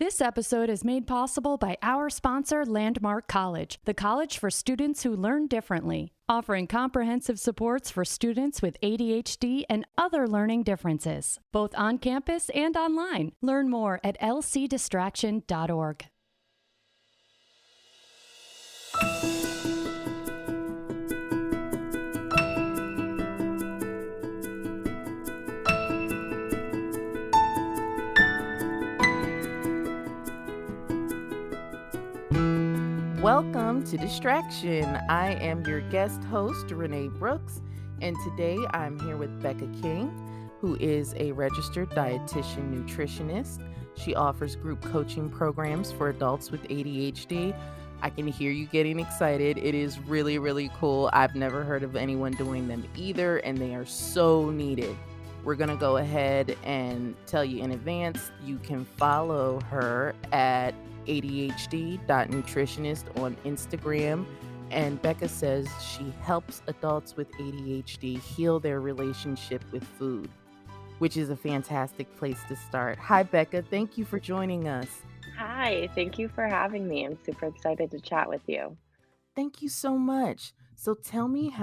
This episode is made possible by our sponsor, Landmark College, the college for students who learn differently, offering comprehensive supports for students with ADHD and other learning differences, both on campus and online. Learn more at lcdistraction.org. Welcome to Distraction. I am your guest host, René Brooks, and today I'm here with Becca King, who is a registered dietitian nutritionist. She offers group coaching programs for adults with ADHD. I can hear you getting excited. It is really, really cool. I've never heard of anyone doing them either, and they are so needed. We're going to go ahead and tell you in advance, you can follow her at ADHD.nutritionist on Instagram. And Becca says she helps adults with ADHD heal their relationship with food, which is a fantastic place to start. Hi, Becca. Thank you for joining us. Hi, thank you for having me. I'm super excited to chat with you. Thank you so much. So tell me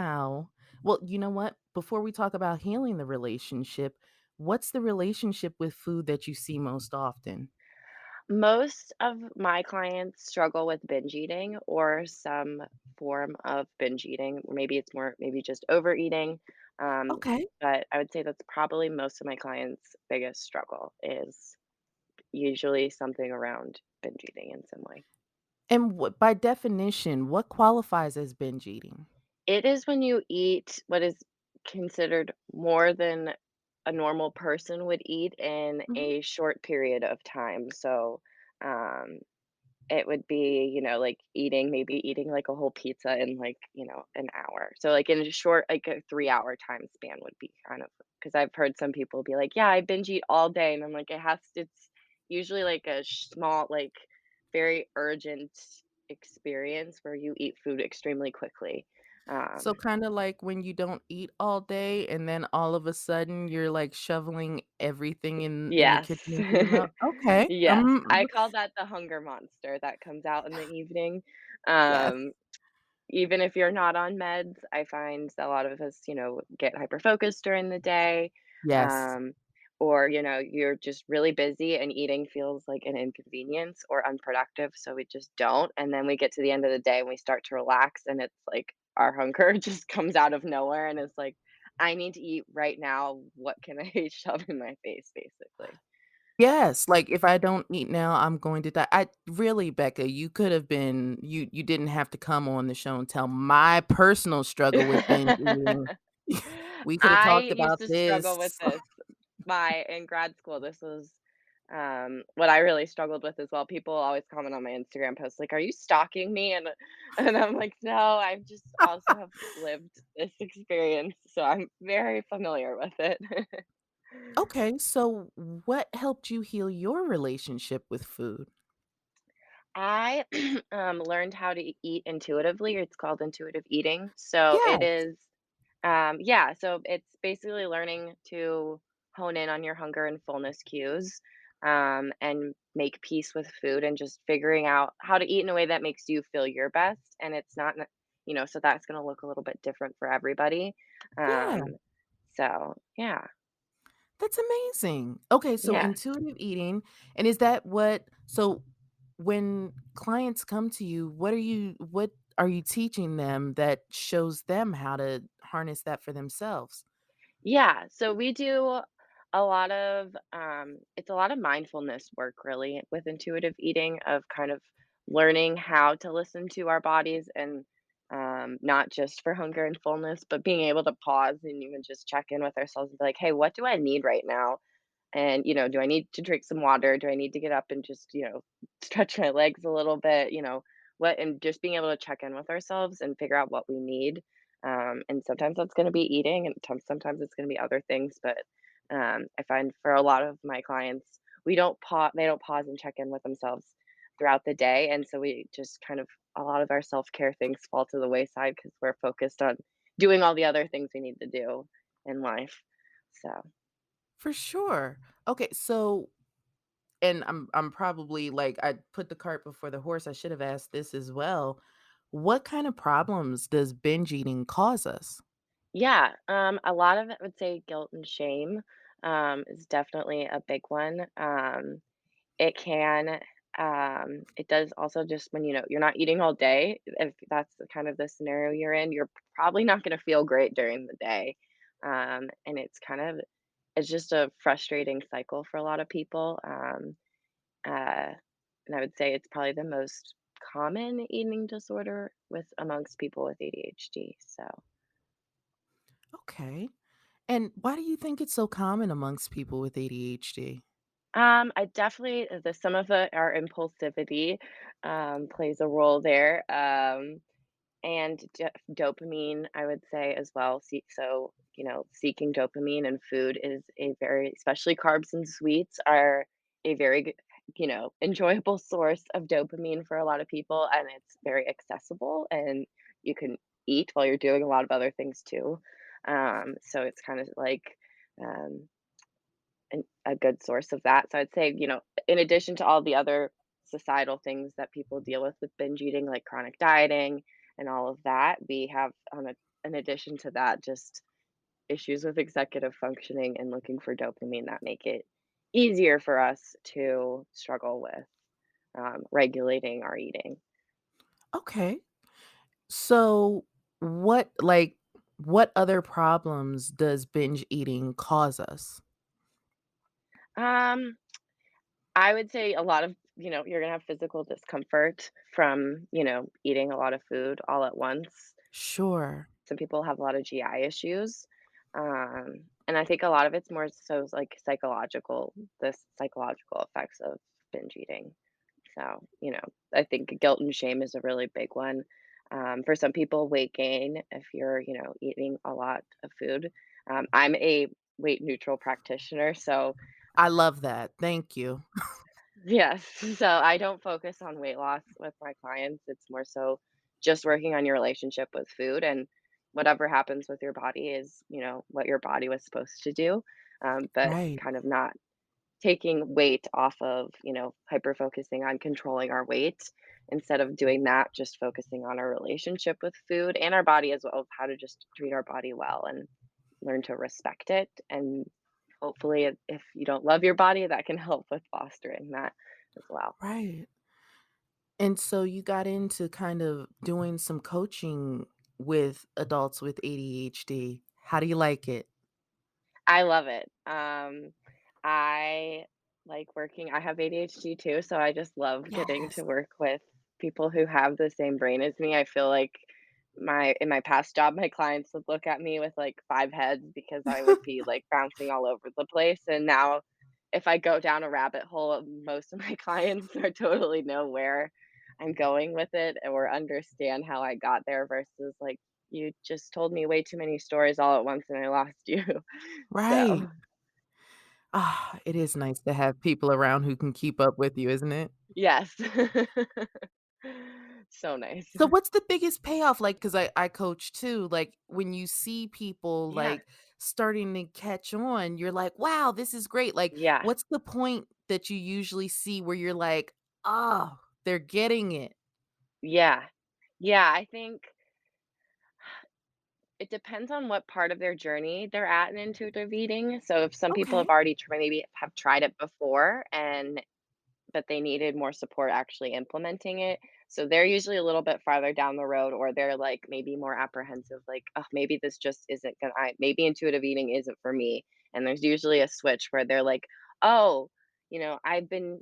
well, you know what? Before we talk about healing the relationship, what's the relationship with food that you see most often? Most of my clients struggle with binge eating or some form of binge eating. Maybe it's more, maybe just overeating. Um, Okay. but I would say that's probably most of my clients' biggest struggle is usually something around binge eating in some way. And by definition, what qualifies as binge eating? It is when you eat what is considered more than a normal person would eat in Mhm. a short period of time. So, um, it would be, like maybe eating like a whole pizza in like, an hour. So like in a short, like a 3 hour time span would be kind of because I've heard some people be like, yeah, I binge eat all day. And I'm like, it's usually like a small, like very urgent experience where you eat food extremely quickly. So Um, kinda like when you don't eat all day and then all of a sudden you're, like, shoveling everything in the yes. kitchen into your mouth? Okay. Yes. I call that the hunger monster that comes out in the evening. Yes. Um, Even if you're not on meds, I find that a lot of us, get hyper focused during the day. Yes. Um, or, you're just really busy and eating feels like an inconvenience or unproductive. So we just don't. And then we get to the end of the day and we start to relax and it's like our hunger just comes out of nowhere and it's like, I need to eat right now. What can I shove in my face, basically? Yes, like, if I don't eat now, I'm going to die. I really, Becca, you could have been you didn't have to come on the show and tell my personal struggle with binge eating. We could have I talked used about to this. struggle with this. My in grad school, this was, what I really struggled with as well. People always comment on my Instagram posts like, "Are you stalking me?" And I'm like, "No, I've just also have lived this experience, so I'm very familiar with it." Okay, so what helped you heal your relationship with food? I, learned how to eat intuitively. It's called intuitive eating. So it Yes. is, yeah, so it's basically learning to hone in on your hunger and fullness cues, and make peace with food and just figuring out how to eat in a way that makes you feel your best. And it's not, so that's going to look a little bit different for everybody. Yeah. So yeah, That's amazing. Okay, so yeah. intuitive eating, and is that so when clients come to you, what are you teaching them that shows them how to harness that for themselves? Yeah, so we do a lot of it's a lot of mindfulness work really with intuitive eating of kind of learning how to listen to our bodies and not just for hunger and fullness, but being able to pause and even just check in with ourselves and be like, hey, what do I need right now? And do I need to drink some water? Do I need to get up and just, stretch my legs a little bit? What and just being able to check in with ourselves and figure out what we need. And sometimes that's going to be eating, and sometimes it's going to be other things. But I find for a lot of my clients, we don't pause. They don't pause and check in with themselves throughout the day, and so we just kind of a lot of our self care things fall to the wayside because we're focused on doing all the other things we need to do in life. So For sure. Okay, so and I'm probably like I put the cart before the horse. I should have asked this as well. What kind of problems does binge eating cause us? Yeah, a lot of it would say guilt and shame, is definitely a big one. It can, it does also just when, you're not eating all day, if that's the kind of the scenario you're in, you're probably not gonna feel great during the day. And it's just a frustrating cycle for a lot of people. Uh, and I would say it's probably the most common eating disorder amongst people with ADHD. So, Okay. And why do you think it's so common amongst people with ADHD? I definitely some of our impulsivity plays a role there. And dopamine, I would say as well. Seeking dopamine in food is a very, especially carbs and sweets are a very, enjoyable source of dopamine for a lot of people, and it's very accessible, and you can eat while you're doing a lot of other things too. So it's kind of like um, a good source of that. So I'd say, in addition to all the other societal things that people deal with binge eating, like chronic dieting and all of that, we have in addition to that, just issues with executive functioning and looking for dopamine that make it easier for us to struggle with regulating our eating. Okay. So what other problems does binge eating cause us? Um, I would say a lot of, you're gonna have physical discomfort from, eating a lot of food all at once. Sure. Some people have a lot of GI issues. And I think a lot of it's more so like the psychological effects of binge eating. So, I think guilt and shame is a really big one. For some people, weight gain, if you're, eating a lot of food. I'm a weight neutral practitioner. So, I love that. Thank you. yes. So I don't focus on weight loss with my clients. It's more so just working on your relationship with food, and whatever happens with your body is, what your body was supposed to do. But Right. kind of not taking weight off of, hyper focusing on controlling our weight. Instead of doing that, just focusing on our relationship with food and our body as well, of how to just treat our body well and learn to respect it. And hopefully, if you don't love your body, that can help with fostering that as well. Right. And so you got into kind of doing some coaching with adults with ADHD. How do you like it? I love it. I like working I have ADHD too, so I just love getting Yes. to work with people who have the same brain as me. I feel like my past job, my clients would look at me with, like, 5 heads because I would be, like, bouncing all over the place, and now if I go down a rabbit hole, most of my clients are totally know where I'm going with it or understand how I got there versus, like, "You just told me way too many stories all at once, and I lost you." Right. So, Ah, it is nice to have people around who can keep up with you, isn't it? yes. So nice. So what's the biggest payoff, like? Because I coach too, like, when you see people, Yeah, like, starting to catch on, you're like, "Wow, this is great." Like, yeah, what's the point that you usually see where you're like, "Oh, they're getting it." yeah. Yeah, I think it depends on what part of their journey they're at in intuitive eating. So if some people have Okay. already maybe have tried it before and but they needed more support actually implementing it. So they're usually a little bit farther down the road, or they're like maybe more apprehensive, like, oh, maybe this just isn't gonna, maybe intuitive eating isn't for me. And there's usually a switch where they're like, oh, I've been,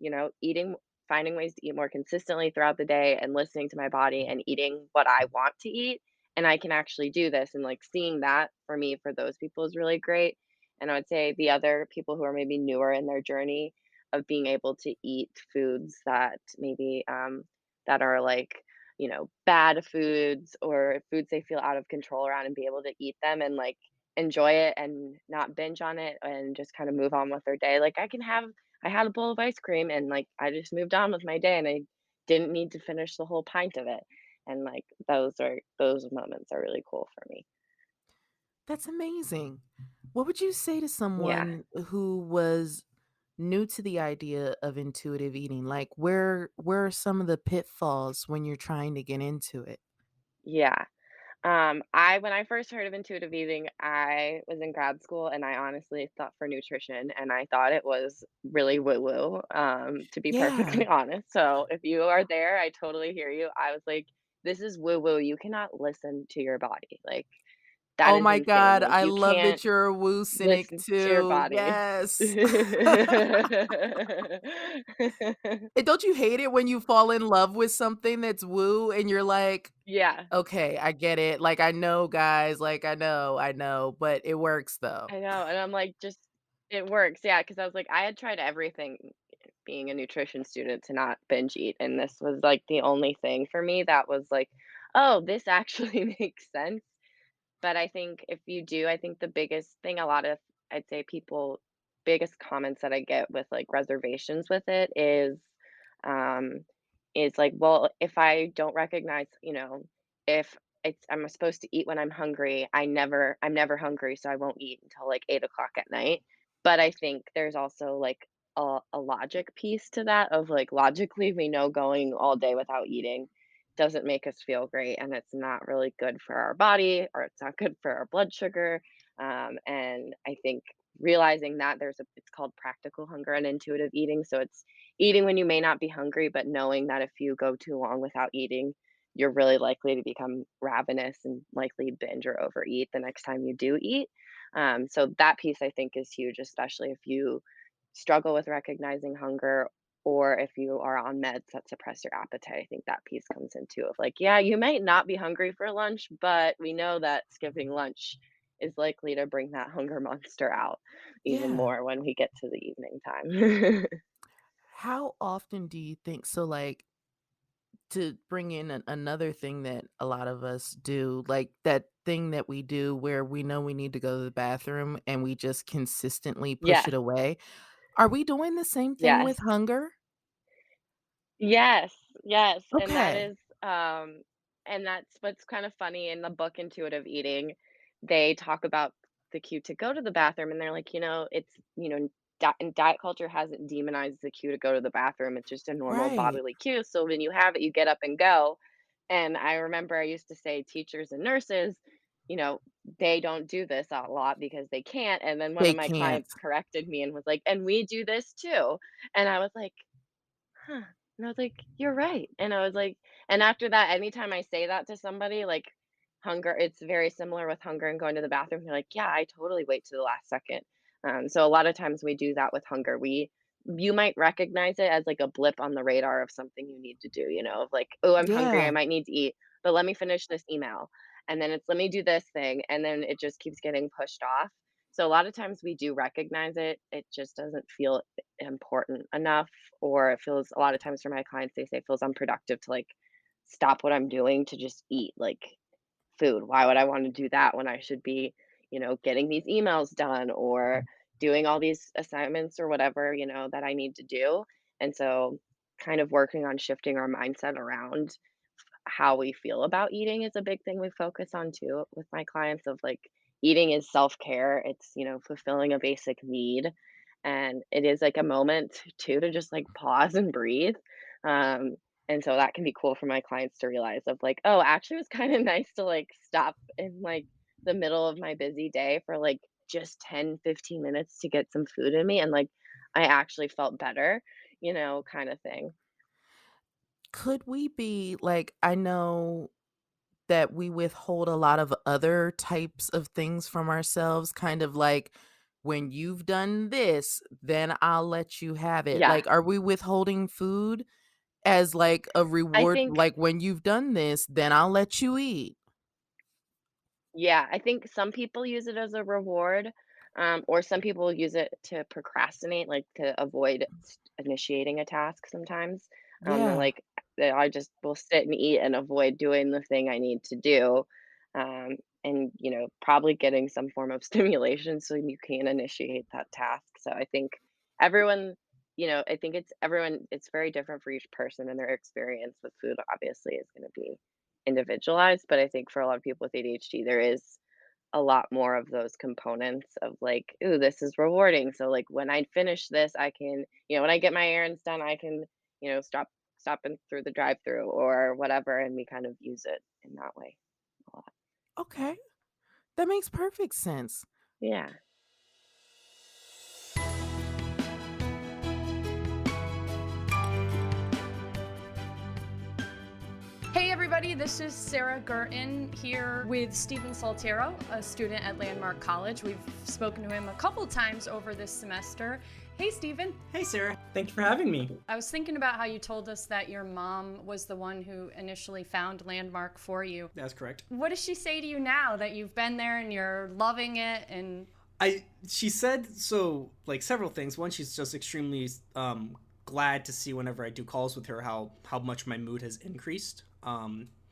finding ways to eat more consistently throughout the day and listening to my body and eating what I want to eat. And I can actually do this. And like seeing that for me, for those people is really great. And I would say the other people who are maybe newer in their journey of being able to eat foods that maybe that are like bad foods or foods they feel out of control around and be able to eat them and like enjoy it and not binge on it and just kind of move on with their day. Like I had a bowl of ice cream and like I just moved on with my day and I didn't need to finish the whole pint of it. And like those moments are really cool for me. That's amazing. What would you say to Yeah. someone who was new to the idea of intuitive eating. Like, where are some of the pitfalls when you're trying to get into it? Yeah. I when I first heard of intuitive eating, I was in grad school and I honestly thought for nutrition and I thought it was really woo-woo, to be Yeah. perfectly honest. So if you are there, I totally hear you. I was like, this is woo-woo. You cannot listen to your body. Like that Oh is my insane. god, Like I you love can't that you're a woo cynic listen to your too. body. Yes. And don't you hate it when you fall in love with something that's woo and you're like, Yeah. "Okay, I get it. Like, I know, guys. Like, I know, but it works though." I know, and I'm like, just it works, yeah, because I was like, I had tried everything being a nutrition student to not binge eat, and this was, like, the only thing for me that was like, "Oh, this actually makes sense." But I think if you do, I think the biggest thing a lot of I'd say people biggest comments that I get with, like, reservations with it um, is like, "Well, if I don't recognize, if I'm supposed to eat when I'm hungry, I'm never hungry, so I won't eat until, like, 8 o'clock at night." But I think there's also, like, a logic piece to that of, like, logically, we know going all day without eating doesn't make us feel great and it's not really good for our body or it's not good for our blood sugar. And I think realizing that it's called practical hunger and intuitive eating. So it's eating when you may not be hungry, but knowing that if you go too long without eating, you're really likely to become ravenous and likely binge or overeat the next time you do eat. So that piece I think is huge, especially if you struggle with recognizing hunger or if you are on meds that suppress your appetite. I think that piece comes into of like, yeah, you might not be hungry for lunch, but we know that skipping lunch is likely to bring that hunger monster out even Yeah. more when we get to the evening time. How often do you think so, like, to bring in another thing that a lot of us do, like that thing that we do where we know we need to go to the bathroom and we just consistently push Yes, it away. Are we doing the same thing yes. with hunger? Yes, yes, Okay. and that's what's kind of funny in the book Intuitive Eating, they talk about the cue to go to the bathroom, and they're like, it's, and diet culture hasn't demonized the cue to go to the bathroom, it's just a normal Right. bodily cue, so when you have it, you get up and go, and I remember I used to say teachers and nurses, you know, they don't do this a lot because they can't, and then one They of my can't. clients corrected me and was like, "And we do this too," and I was like, huh. And I was like, "You're right." And I was like and after that, anytime I say that to somebody, like, hunger it's very similar with hunger and going to the bathroom, they're like, "Yeah, I totally wait to the last second." So a lot of times we do that with hunger. You might recognize it as, like, a blip on the radar of something you need to do, of like, "Oh, I'm hungry, I Yeah. might need to eat, but let me finish this email." And then it's, "Let me do this thing," and then it just keeps getting pushed off. So a lot of times we do recognize it, it just doesn't feel important enough or it feels a lot of times for my clients, they say it feels unproductive to like stop what I'm doing to just eat like food. Why would I want to do that when I should be, getting these emails done or doing all these assignments or whatever, that I need to do. And so kind of working on shifting our mindset around how we feel about eating is a big thing we focus on too with my clients of like eating is self-care. It's, fulfilling a basic need. And it is like a moment too to just like pause and breathe. Um, and so that can be cool for my clients to realize of like, oh, actually it was kind of nice to like stop in like the middle of my busy day for like just 10-15 minutes to get some food in me and like I actually felt better, kind of thing. Could we be like, I know that we withhold a lot of other types of things from ourselves, kind of like, "When you've done this, then I'll let you have it." Yeah. Like, are we withholding food as, like, a I reward? think Like, "When you've done this, then I'll let you eat." Yeah, I think some people use it as a reward, or some people use it to procrastinate, like to avoid initiating a task sometimes. They're Yeah. like, I just will sit and eat and avoid doing the thing I need to do. And, probably getting some form of stimulation so you can initiate that task. So I think everyone, I think it's very different for each person and their experience with food obviously is going to be individualized, but I think for a lot of people with ADHD, there is a lot more of those components of like, "Ooh, this is rewarding." So like when I finish this, I can, when I get my errands done, I can, stop in through the drive-through or whatever, and we kind of use it in that way a lot. Okay, that makes perfect sense. Yeah. Hey everybody, this is Sarah Gurton here with Stephen Saltero, a student at Landmark College. We've spoken to him a couple times over this semester. Hey Stephen. Hey Sarah, thank you for having me. I was thinking about how you told us that your mom was the one who initially found Landmark for you. That's correct. What does she say to you now that you've been there and you're loving it? And She said so like several things. One, she's just extremely glad to see whenever I do calls with her how much my mood has increased.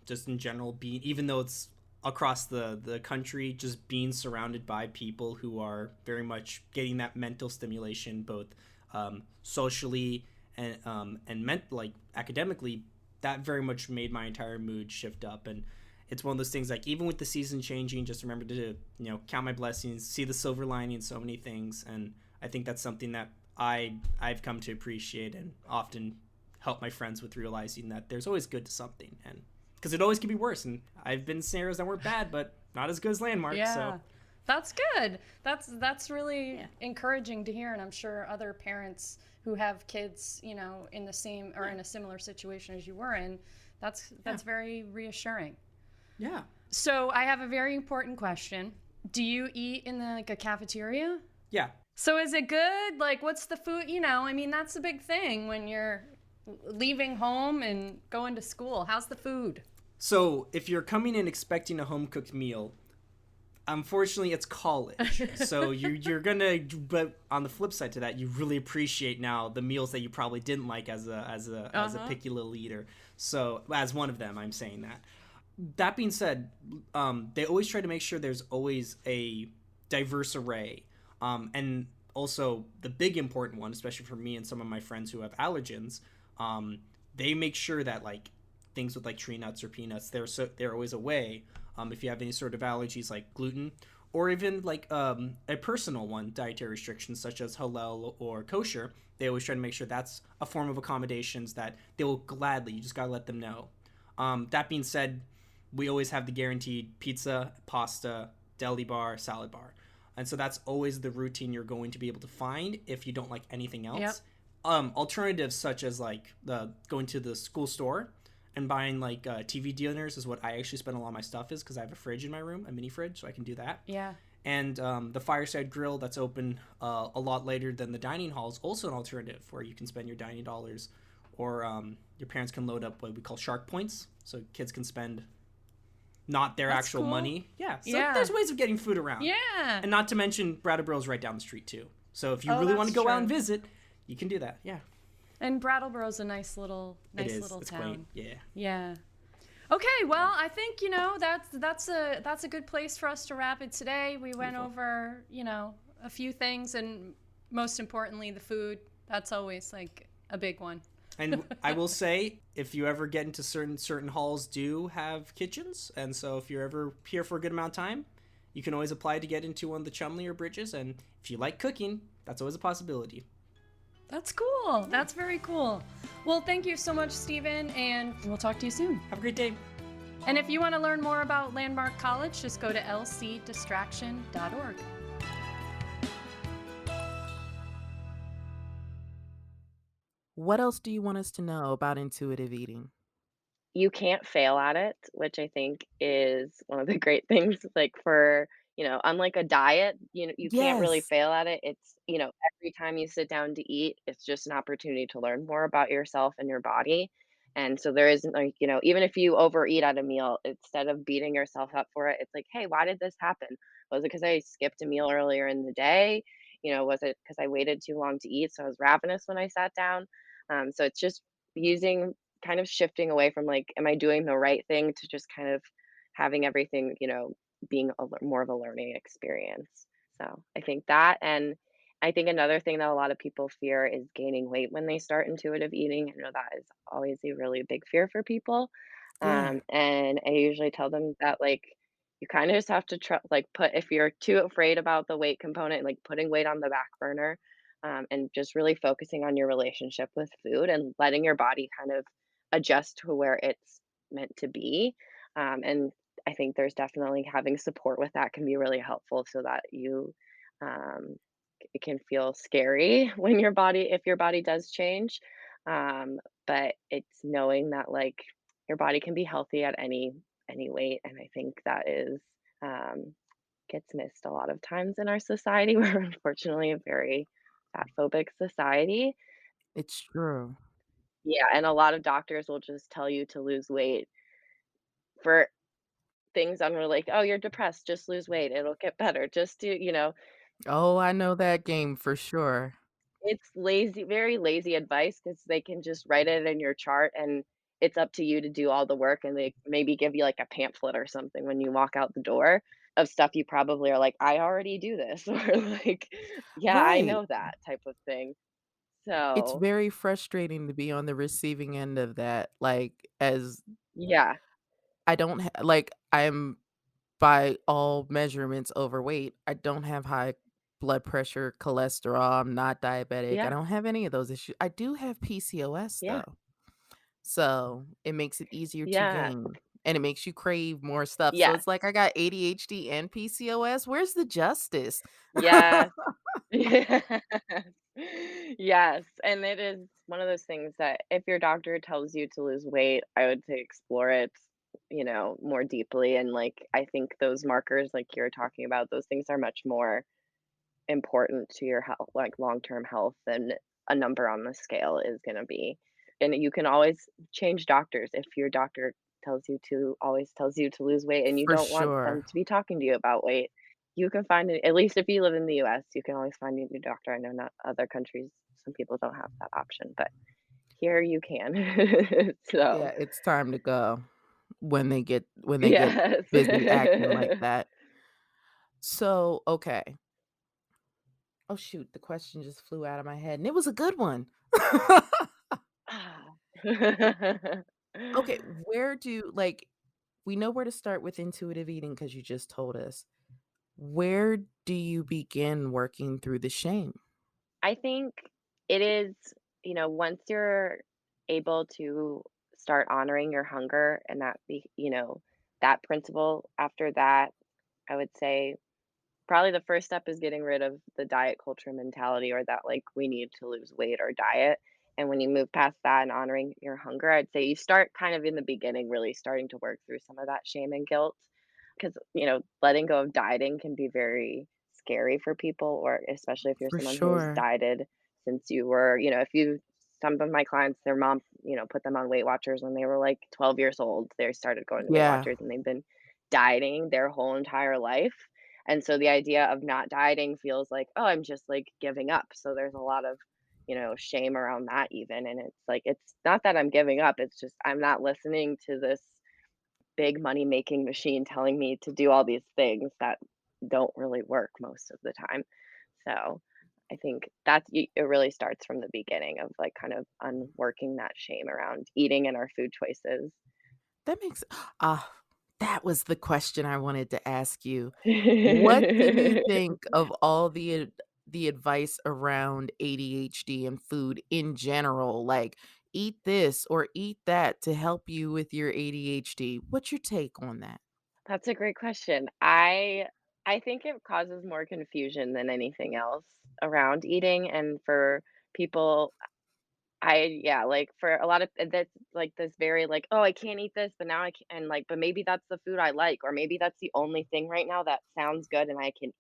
Just in general, being even though it's across the country, just being surrounded by people who are very much getting that mental stimulation, both socially and like academically, that very much made my entire mood shift up. And it's one of those things like even with the season changing, just remember to count my blessings, see the silver lining in so many things. And I think that's something that I've come to appreciate and often help my friends with, realizing that there's always good to something, and because it always can be worse. And I've been in scenarios that weren't bad, but not as good as Landmark. yeah, So that's good. That's really encouraging to hear, and I'm sure other parents who have kids, in the same or in a similar situation as you were in, that's very reassuring. yeah. So I have a very important question. Do you eat in like a cafeteria? Yeah. So is it good? Like, what's the food? I mean, that's a big thing when you're leaving home and going to school. How's the food? So if you're coming in expecting a home cooked meal, unfortunately it's college. So you're gonna, but on the flip side to that, you really appreciate now the meals that you probably didn't like as a picky little eater. So as one of them, I'm saying that. That being said, they always try to make sure there's always a diverse array. And also the big important one, especially for me and some of my friends who have allergens, they make sure that like things with like tree nuts or peanuts, they're always away. If you have any sort of allergies like gluten, or even like a personal one, dietary restrictions such as halal or kosher, they always try to make sure that's a form of accommodations that they will gladly. You just gotta let them know. That being said, we always have the guaranteed pizza, pasta, deli bar, salad bar. And so that's always the routine you're going to be able to find if you don't like anything else. Yep. Alternatives such as like going to the school store and buying like TV dinners is what I actually spend a lot of my stuff is, because I have a fridge in my room, a mini fridge, so I can do that. Yeah. And the fireside grill that's open a lot later than the dining hall is also an alternative where you can spend your dining dollars, or your parents can load up what we call shark points, so kids can spend not their That's actual cool. money. Yeah. So Yeah. there's ways of getting food around. Yeah. And not to mention Brattleboro's right down the street too. So if you Oh, really want to that's go out true. and visit, you can do that. Yeah. And Brattleboro's a nice little It is. little It's town. quaint. Yeah. Yeah. Okay, well, I think that's a good place for us to wrap it today. We went Beautiful. over, a few things, and most importantly, the food. That's always like a big one. And I will say, if you ever get into certain halls do have kitchens, and so if you're ever here for a good amount of time, you can always apply to get into one of the Chumley or Bridges. And if you like cooking, that's always a possibility. That's cool. That's very cool. Well, thank you so much, Stephen, and we'll talk to you soon. Have a great day. And if you want to learn more about Landmark College, just go to lcdistraction.org. What else do you want us to know about intuitive eating? You can't fail at it, which I think is one of the great things, like, for, unlike a diet, you can't really Yes. fail at it. It's, every time you sit down to eat, it's just an opportunity to learn more about yourself and your body. And so there isn't like, even if you overeat at a meal, instead of beating yourself up for it, it's like, hey, why did this happen? Was it because I skipped a meal earlier in the day? Was it because I waited too long to eat? So I was ravenous when I sat down. So it's just using kind of shifting away from like, am I doing the right thing, to just kind of having everything, being more of a learning experience. So I think that, and I think another thing that a lot of people fear is gaining weight when they start intuitive eating. I know that is always a really big fear for people. Yeah. And I usually tell them that, like, you kind of just have to put if you're too afraid about the weight component, like putting weight on the back burner, and just really focusing on your relationship with food and letting your body kind of adjust to where it's meant to be. And I think there's definitely having support with that can be really helpful so that um, it can feel scary when if your body does change. Um, but it's knowing that like your body can be healthy at any weight, and I think that is um, gets missed a lot of times in our society. We're unfortunately a very fat phobic society. It's true. Yeah, and a lot of doctors will just tell you to lose weight for things unrelated. "Oh, you're depressed, just lose weight, it'll get better. Just do" Oh, I know that game for sure. It's lazy, very lazy advice because they can just write it in your chart, and it's up to you to do all the work, and they maybe give you, like, a pamphlet or something when you walk out the door of stuff you probably are like, "I already do this," or like, "Yeah, I Right. know that," type of thing. It's So, very frustrating to be on the receiving end of that, like, as yeah, I don't ha like, I'm by all measurements overweight. I don't have high blood pressure, cholesterol, I'm not diabetic, I yeah, don't have any of those issues. I do have PCOS yeah, though, so it makes it easier to yeah, gain, and it makes you crave more stuff, so yes, it's like I got ADHD and PCOS, where's the justice? yes. Yes. Yes, and it is one of those things that if your doctor tells you to lose weight, I would say explore it, more deeply, and, like, I think those markers like you're talking about, those things are much more important to your health, like long-term health than a number on the scale is gonna be. And you can always change doctors if your doctor always tells you to lose weight and you For don't want them sure. to be talking to you about weight. You can find it, at least if you live in the US, you can always find a new doctor. I know not other countries, some people don't have that option, but here you can. Yeah, So, it's time to go when they get yes. busy acting like that. So, okay. Oh, shoot, the question just flew out of my head, and it was a good one. Ah. Okay, where do like, we know where to start with intuitive eating because you just told us. Where do you begin working through the shame? I think it is, once you're able to start honoring your hunger and that principle, after that, I would say probably the first step is getting rid of the diet culture mentality or that like we need to lose weight or diet. And when you move past that and honoring your hunger, I'd say you start kind of in the beginning, really starting to work through some of that shame and guilt. Because, letting go of dieting can be very scary for people, or especially if you're For someone who's sure. dieted since you were, some of my clients, their mom, put them on Weight Watchers when they were like 12 years old. They started going to Weight Yeah. Watchers and they've been dieting their whole entire life. And so the idea of not dieting feels like, oh, I'm just like giving up. So there's a lot of, shame around that even. And it's like, it's not that I'm giving up. It's just I'm not listening to this big money making machine telling me to do all these things that don't really work most of the time. So I think it really starts from the beginning of like kind of unworking that shame around eating and our food choices. That makes ah, that was the question I wanted to ask you. What do you think of all the advice around ADHD and food in general? Like, eat this or eat that to help you with your ADHD. What's your take on that? That's a great question. I think it causes more confusion than anything else around eating, and for people yeah, like, for a lot of that's, like, this very, like, "Oh, I can't eat this, but now I can," and, like, "But maybe that's the food I like, or maybe that's the only thing right now that sounds good and I can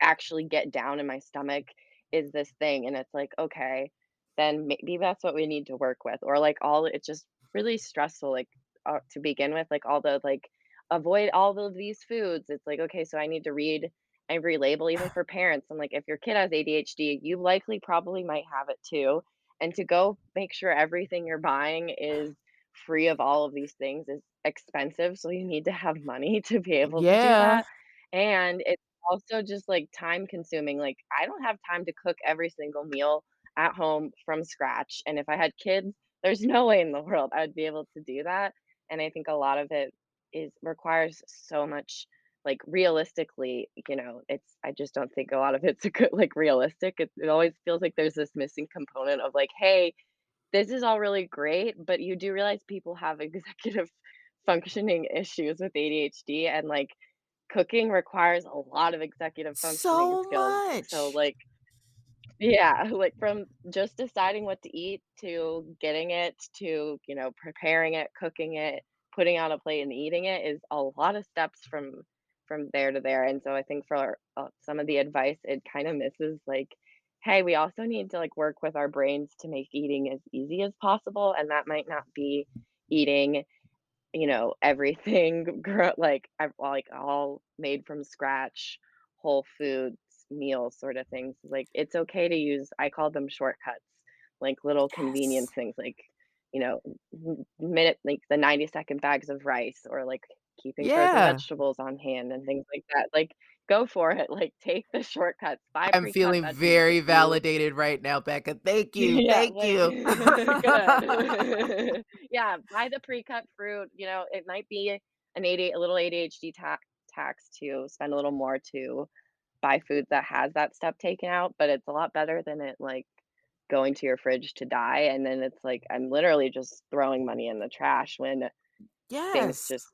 actually get down in my stomach is this thing," and it's like, "Okay, then maybe that's what we need to work with," or, like, all it's just really stressful, like, to begin with, like, all the, like, "Avoid all of these foods." It's like, okay, so I need to read every label, even for parents, and, like, if your kid has ADHD, you likely probably might have it too, and to go make sure everything you're buying is free of all of these things is expensive, so you need to have money to be able to do Yeah. that, and it's also just, like, time consuming, like, I don't have time to cook every single meal at home from scratch, and if I had kids, there's no way in the world I would be able to do that, and I think a lot of it is requires so much, like, realistically, it's I just don't think a lot of it's a good, like, realistic. It always feels like there's this missing component of, like, "Hey, this is all really great," but you do realize people have executive functioning issues with ADHD, and, like, cooking requires a lot of executive functioning So skills. So, much. like, yeah, like, from just deciding what to eat to getting it to, preparing it, cooking it, putting on a plate and eating it is a lot of steps from there to there, and so I think for, some of the advice, it kinda misses, like, "Hey, we also need to, like, work with our brains to make eating as easy as possible," and that might not be eating, everything like, all made from scratch, whole foods, meals sort of things. Like, it's okay to use I call them shortcuts, like, little convenience Yes. things, like, you know, minute like, the 90-second bags of rice or, like, keeping frozen Yeah. vegetables on hand and things like that. Like, go for it, like, take the shortcuts, buy I'm pre-cut feeling veggies if very you validated right now, Becca. Thank you. yeah, Thank like you. good. Yeah, buy the pre-cut fruit, it might be a little ADHD tax to spend a little more to buy food that has that stuff taken out, but it's a lot better than it, like, going to your fridge to die, and then it's like, I'm literally just throwing money in the trash when things Yes. just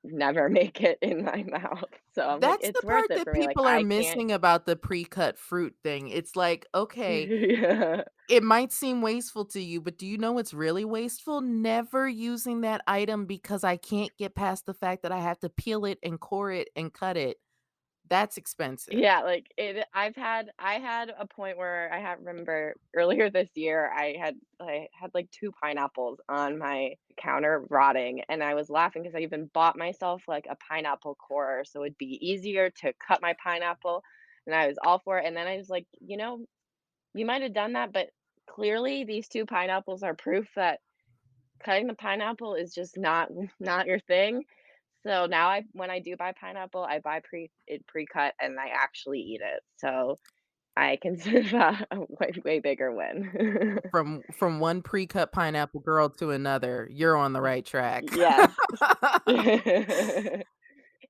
never make it in my mouth. So I'm like, That's the it's worth part it that for me, like, people are I can't missing about the pre-cut fruit thing. It's like, okay, Yeah. it might seem wasteful to you, but do you know what's really wasteful? Never using that item because I can't get past the fact that I have to peel it and core it and cut it. That's expensive. Yeah, like, I had a point where remember earlier this year, I had, like, 2 pineapples on my counter rotting, and I was laughing because I even bought myself, like, a pineapple corer so it'd be easier to cut my pineapple, and I was all for it, and then I was like, you might have done that, but clearly these 2 pineapples are proof that cutting the pineapple is just not not your thing. So now when I do buy pineapple, I buy pre-cut and I actually eat it. So I consider that a way bigger win. From one pre-cut pineapple girl to another, you're on the right track. Yes.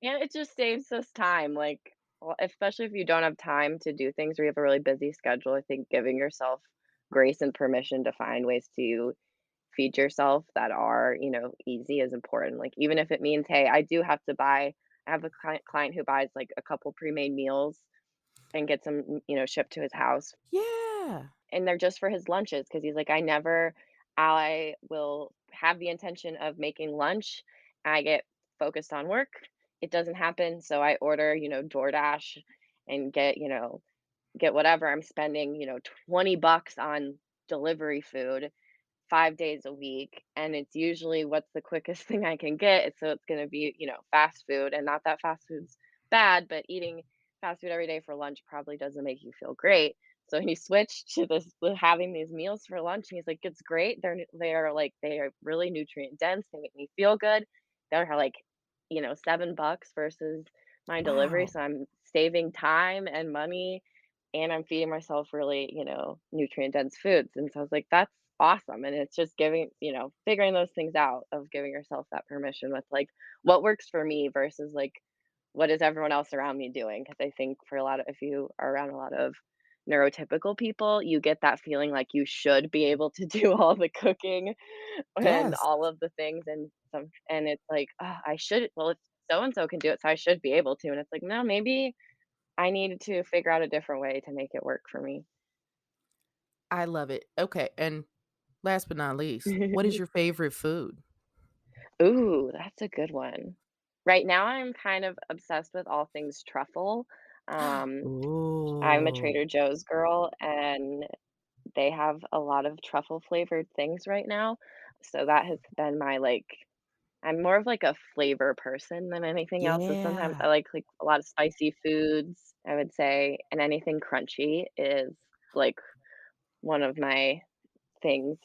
And it just saves us time, like, well, especially if you don't have time to do things or you have a really busy schedule, I think giving yourself grace and permission to find ways to feed yourself that are, easy is important. Like, even if it means, hey, I have a client who buys like a couple pre-made meals and gets them, shipped to his house. Yeah. And they're just for his lunches because he's like, I will have the intention of making lunch. I get focused on work. It doesn't happen. So I order, DoorDash and get whatever I'm spending, 20 bucks on delivery food 5 days a week, and it's usually what's the quickest thing I can get, so it's gonna be, fast food, and not that fast food's bad, but eating fast food every day for lunch probably doesn't make you feel great. So he switched to having these meals for lunch, and he's like, "It's great. They are really nutrient dense, they make me feel good." They're like, 7 bucks versus my delivery, Wow. so I'm saving time and money, and I'm feeding myself really, nutrient dense foods. And so I was like, that's awesome. And it's just figuring those things out of giving yourself that permission with like what works for me versus like what is everyone else around me doing. Cause I think if you are around a lot of neurotypical people, you get that feeling like you should be able to do all the cooking and Yes. all of the things. And it's like, oh, well, if so and so can do it, so I should be able to. And it's like, no, maybe I needed to figure out a different way to make it work for me. I love it. Okay, and last but not least, what is your favorite food? Ooh, that's a good one. Right now, I'm kind of obsessed with all things truffle. I'm a Ooh. Trader Joe's girl, and they have a lot of truffle flavored things right now. So that has been I'm more of like a flavor person than anything else. So sometimes Yeah. I like a lot of spicy foods, I would say, and anything crunchy is like one of my things.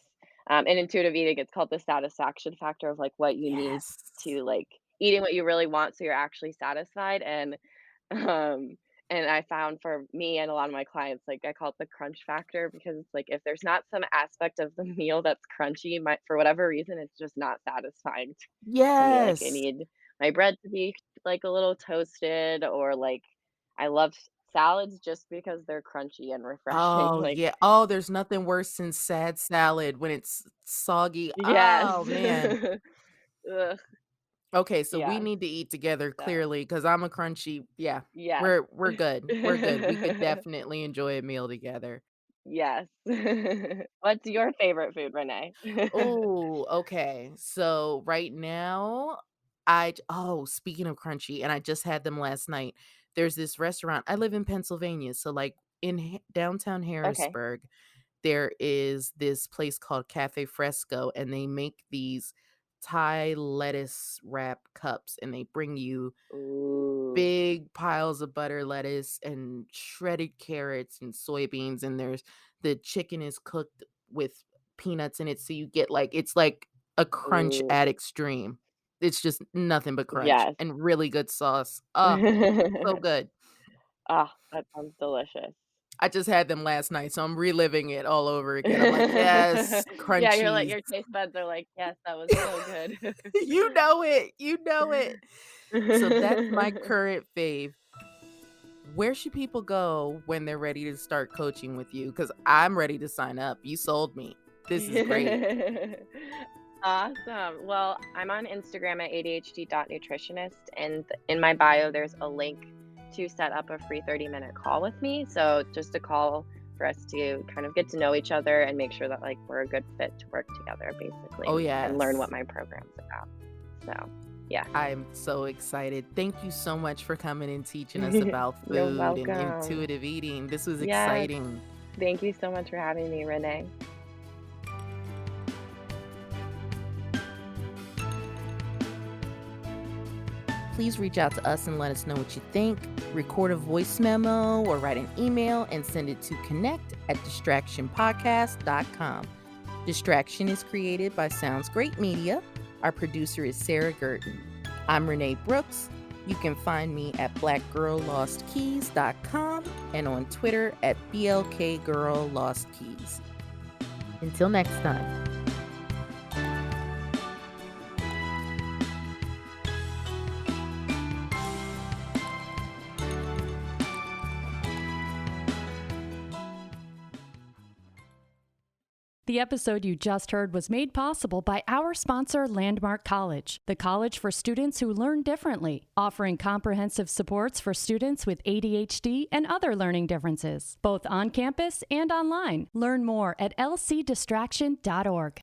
In intuitive eating, it's called the satisfaction factor of like what you need Yes. to like eating what you really want so you're actually satisfied. Um, And I found for me and a lot of my clients, like, I call it the crunch factor because it's like if there's not some aspect of the meal that's crunchy, for whatever reason, it's just not satisfying to me. Like, I Yes. need my bread to be, like, a little toasted, or, like, I love salads just because they're crunchy and refreshing, Oh, like yeah. Oh, there's nothing worse than sad salad when it's soggy. yes. Oh, man. Ugh, Okay, so we yeah, need to eat together so, clearly because I'm a crunchy. Yeah, yes. we're good. We're good. We could definitely enjoy a meal together. Yes. What's your favorite food, Renee? Oh, okay. So right now, speaking of crunchy, and I just had them last night. There's this restaurant. I live in Pennsylvania, so like in downtown Okay. Harrisburg, there is this place called Cafe Fresco, and they make these Thai lettuce wrap cups, and they bring you Ooh, big piles of butter lettuce and shredded carrots and soybeans, and the chicken is cooked with peanuts in it, so you get like it's like a crunch ooh, at extreme. It's just nothing but crunch yes. and really good sauce. So good. Ah, that sounds delicious. I just had them last night, so I'm reliving it all over again. I'm like, "Yes, Yeah, you're like crunchies." your taste buds are like, "Yes, that was so good." You know it, you know it. So that's my current fave. Where should people go when they're ready to start coaching with you? Because I'm ready to sign up. You sold me. This is great. Awesome. Well, I'm on Instagram at adhd.nutritionist, and in my bio, there's a link to set up a free 30-minute call with me. So just a call for us to kind of get to know each other and make sure that like we're a good fit to work together, basically, Oh, and learn yes. what my program's about. So, yeah. I'm so excited. Thank you so much for coming and teaching us about You're food and welcome. intuitive eating. This was Yes. exciting. Thank you so much for having me, Renee. Please reach out to us and let us know what you think. Record a voice memo or write an email and send it to connect@distractionpodcast.com. Distraction is created by Sounds Great Media. Our producer is Sarah Gurton. I'm René Brooks. You can find me at blackgirllostkeys.com and on Twitter at blkgirllostkeys. Until next time. The episode you just heard was made possible by our sponsor, Landmark College, the college for students who learn differently, offering comprehensive supports for students with ADHD and other learning differences, both on campus and online. Learn more at lcdistraction.org.